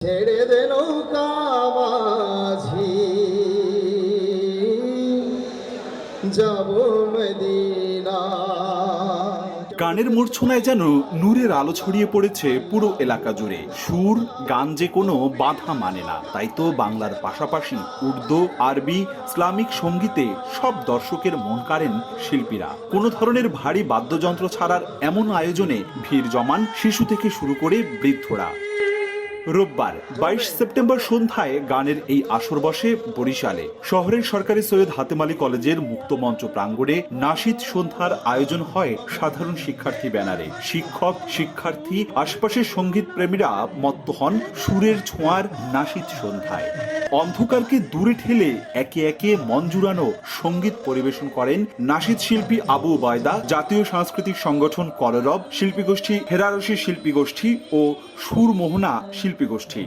ছেড়ে দে নৌকা মাঝি যাব মদিনা। গানের মূর্ছনায় যেন নূরের আলো ছড়িয়ে পড়েছে পুরো এলাকা জুড়ে। সুর গান যে কোনো বাধা মানে না, তাই তো বাংলার পাশাপাশি উর্দু, আরবি, ইসলামিক সঙ্গীতে সব দর্শকের মন কাড়েন শিল্পীরা। কোনো ধরনের ভারী বাদ্যযন্ত্র ছাড়ার এমন আয়োজনে ভিড় জমান শিশু থেকে শুরু করে বৃদ্ধরা। রোববার 22 সেপ্টেম্বর সন্ধ্যায় গানের এই আসর বসে বরিশালে। শহরের সরকারি সৈয়দ হাতেম আলী কলেজের মুক্তমঞ্চ প্রাঙ্গণে নাশিদ সন্ধ্যার আয়োজন হয় সাধারণ শিক্ষার্থী ব্যানারে। শিক্ষক, শিক্ষার্থী, আশপাশের সঙ্গীত প্রেমীরা মত্ত হন সুরের ছোঁয়ার নাশিদ সন্ধ্যায়। অন্ধকারকে দূরে ঠেলে একে একে মন জুড়ানো সঙ্গীত পরিবেশন করেন নাশিদ শিল্পী আবু উবায়দা, জাতীয় সাংস্কৃতিক সংগঠন কলরব, শিল্পী গোষ্ঠী হেরারসি শিল্পী গোষ্ঠী ও সুরমোহনা শিল্পী গোষ্ঠী।